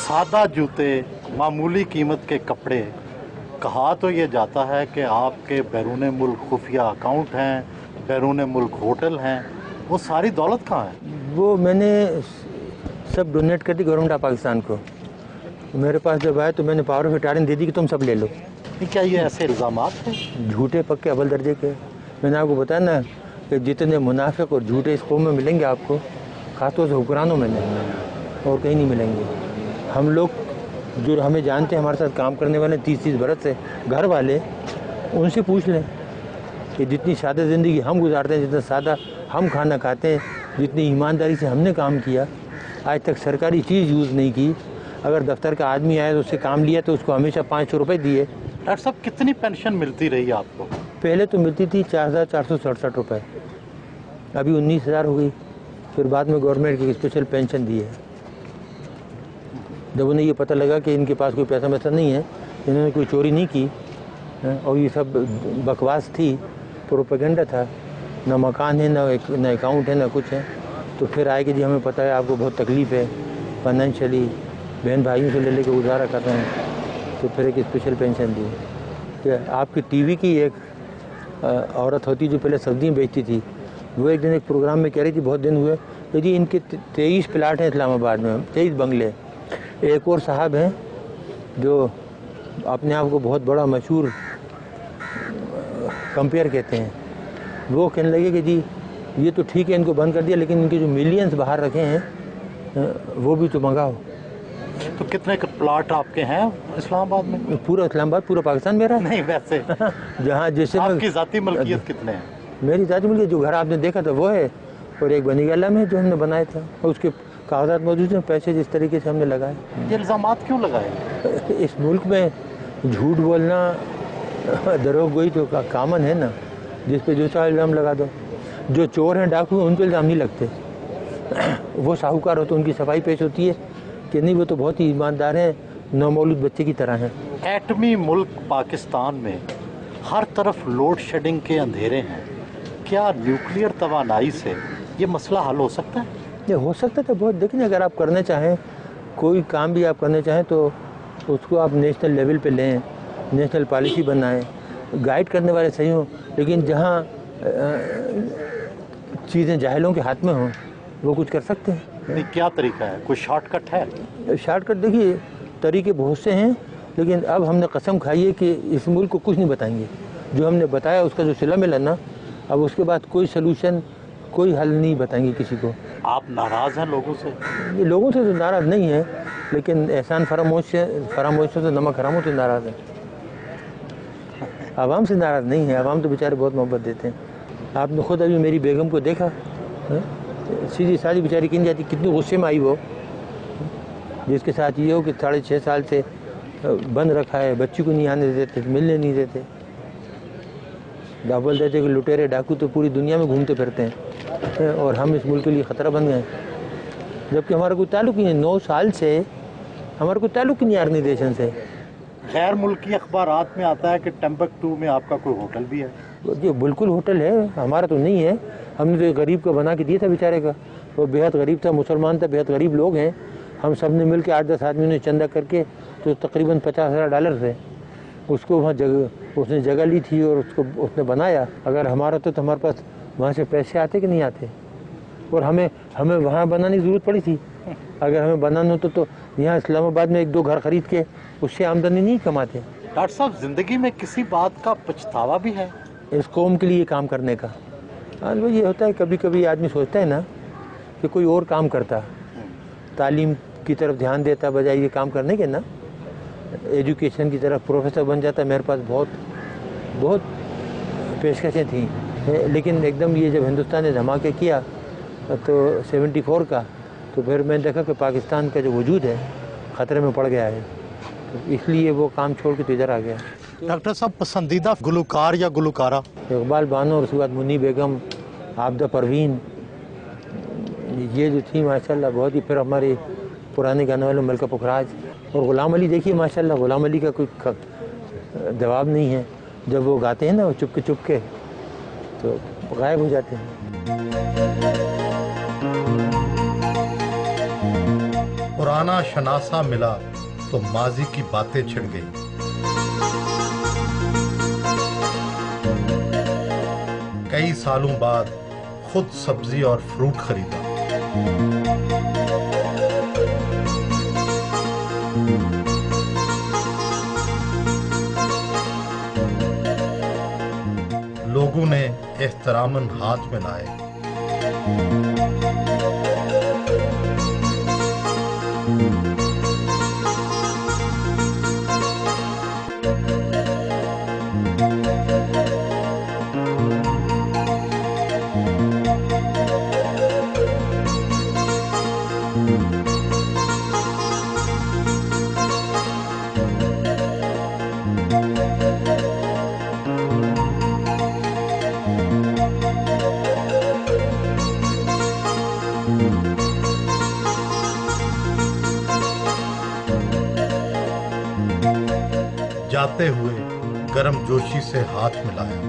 सादा जूते, मामूली कीमत के कपड़े, कहा तो ये जाता है कि आपके बैरून मुल्क खुफिया अकाउंट हैं, बैरून मुल्क होटल हैं, वो सारी दौलत कहाँ है? वो मैंने सब डोनेट कर दी गवर्नमेंट ऑफ पाकिस्तान को। मेरे पास जब आए तो मैंने पावर ऑफ अटॉर्नी दे दी कि तुम सब ले लो। क्या ये ऐसे इल्ज़ामात हैं? झूठे पक्के अव्वल दर्जे के। मैंने आपको बताया ना कि जितने मुनाफिक और झूठे इस कौम में मिलेंगे आपको, खासतौर से हुक्मरानों में नहीं, और कहीं नहीं मिलेंगे। हम लोग जो हमें जानते हैं, हमारे साथ काम करने वाले 30-30 बरस से घर वाले, उनसे पूछ लें कि जितनी सादा ज़िंदगी हम गुजारते हैं, जितना सादा हम खाना खाते हैं, जितनी ईमानदारी से हमने काम किया, आज तक सरकारी चीज़ यूज़ नहीं की। अगर दफ्तर का आदमी आया तो उससे काम लिया तो उसको हमेशा 500 रुपये दिए। डॉक्टर साहब, कितनी पेंशन मिलती रही आपको? पहले तो मिलती थी 4,467 रुपये, अभी 19,000 हो गई। फिर बाद में गवर्नमेंट की स्पेशल पेंशन दी है। जब उन्हें ये पता लगा कि इनके पास कोई पैसा वैसा नहीं है, इन्होंने कोई चोरी नहीं की और ये सब बकवास थी, प्रोपेगेंडा था, ना मकान है, ना अकाउंट है, ना कुछ है, तो फिर आए कि जी हमें पता है आपको बहुत तकलीफ़ है फाइनेंशियली, बहन भाइयों से ले लेके गुजारा कर रहे हैं, तो फिर एक स्पेशल पेंशन दी। कि आपकी टीवी की एक औरत होती जो पहले सब्जियाँ बेचती थी, वो एक दिन एक प्रोग्राम में कह रही थी, बहुत दिन हुए, तो जी इनके 23 प्लाट हैं इस्लामाबाद में, 23 बंगले। एक और साहब हैं जो अपने आप को बहुत बड़ा मशहूर कंपेयर कहते हैं, वो कहने लगे कि जी ये तो ठीक है, इनको बंद कर दिया, लेकिन इनके जो मिलियंस बाहर रखे हैं वो भी तो मंगाओ। तो कितने प्लाट आपके हैं इस्लामाबाद में? पूरा इस्लामाबाद, पूरा पाकिस्तान मेरा नहीं, वैसे जहाँ जैसे आपकी ज़ाती मलकियत कितने हैं? मेरी ज़ाती मलकियत जो घर आपने देखा था वो है, और एक बनी गला में जो हमने बनाया था, और उसके कागजात मौजूद हैं, पैसे जिस तरीके से हमने लगाए। ये इल्ज़ामात क्यों लगाए? इस मुल्क में झूठ बोलना, दरोगोई तो कामन है ना, जिस पे जो चाहे इल्ज़ाम लगा दो। जो चोर हैं, डाकू हैं, उन पर इल्ज़ाम नहीं लगते। वो साहूकार हो तो उनकी सफाई पेश होती है कि नहीं वो तो बहुत ही ईमानदार हैं, नौमौलूद बच्चे की तरह हैं। एटमी मुल्क पाकिस्तान में हर तरफ लोड शेडिंग के अंधेरे हैं, क्या न्यूक्लियर तवानाई से ये मसला हल हो सकता है? ये हो सकता था बहुत। देखिए, अगर आप करना चाहें, कोई काम भी आप करना चाहें तो उसको आप नेशनल लेवल पे लें, नेशनल पॉलिसी बनाएं, गाइड करने वाले सही हों, लेकिन जहाँ चीज़ें जाहिलों के हाथ में हों वो कुछ कर सकते हैं। नहीं, क्या तरीका है? कोई शॉर्टकट है? शॉर्टकट देखिए, तरीके बहुत से हैं, लेकिन अब हमने कसम खाई है कि इस मुल्क को कुछ नहीं बताएंगे। जो हमने बताया उसका जो सिला मिला ना, अब उसके बाद कोई सलूशन, कोई हल नहीं बताएंगे किसी को। आप नाराज़ हैं लोगों से? ये लोगों से तो नाराज़ नहीं है, लेकिन एहसान फरामोश से नमक हरामों से नाराज़ है। आवाम से नाराज़ नहीं है, आवाम तो बेचारे बहुत मोहब्बत देते हैं। आपने खुद अभी मेरी बेगम को देखा, सीधी सादी बेचारी किन जाती, कितनी गुस्से में आई वो, जिसके साथ ये हो कि 6.5 साल से बंद रखा है, बच्ची को नहीं आने देते, मिलने नहीं देते। बोल देते कि लुटेरे डाकू तो पूरी दुनिया में घूमते फिरते हैं और हम इस मुल्क के लिए ख़तरा बन गए, जबकि हमारा कोई ताल्लुक नहीं है। 9 साल से हमारा कोई ताल्लुक नहीं है ऑर्गेनाइजेशन से। गैर मुल्की अखबारात में आता है कि टम्बकटू में आपका कोई होटल भी है। जी बिल्कुल होटल है, हमारा तो नहीं है। हमने तो एक गरीब को बना के दिया था बेचारे का, वो बेहद गरीब था, मुसलमान था, बेहद गरीब लोग हैं। हम सब ने मिल के 8-10 आदमियों ने चंदा करके तो तकरीबन $50,000 थे, उसको वहाँ उसने जगह ली थी और उसको उसने बनाया। अगर हमारा तो हमारे पास वहाँ से पैसे आते कि नहीं आते, और हमें वहाँ बनाने की ज़रूरत पड़ी थी। अगर हमें बनाना होता तो यहाँ इस्लामाबाद में 1-2 घर ख़रीद के उससे आमदनी नहीं कमाते। डॉक्टर साहब, ज़िंदगी में किसी बात का पछतावा भी है? इस कौम के लिए काम करने का। हाँ, वो ये होता है, कभी कभी आदमी सोचता है ना कि कोई और काम करता, तालीम की तरफ ध्यान देता बजाय ये काम करने के ना, एजुकेशन की तरफ प्रोफेसर बन जाता। मेरे पास बहुत पेशकशें थी, लेकिन एकदम ये जब हिंदुस्तान ने धमाके किया तो 74 का, तो फिर मैंने देखा कि पाकिस्तान का जो वजूद है ख़तरे में पड़ गया है, तो इसलिए वो काम छोड़ के तो इधर आ गया। डॉक्टर साहब, पसंदीदा गुलकार या गुलकारा? इकबाल बानो, और उसके बाद मुन्नी बेगम, आबदा परवीन, ये जो थी माशाल्लाह बहुत ही। फिर हमारे पुराने गाने वाले मलका पुखराज और ग़ुलाम अली। देखिए माशाल्लाह, ग़ुलाम अली का कोई जवाब नहीं है। जब वो गाते हैं ना, वो चुपके तो गायब हो जाते हैं। पुराना शनासा मिला तो माजी की बातें छिड़ गई। कई सालों बाद खुद सब्जी और फ्रूट खरीदा। लोगों ने एहतरामन हाथ मिलाए। जाते हुए गर्म जोशी से हाथ मिलाया।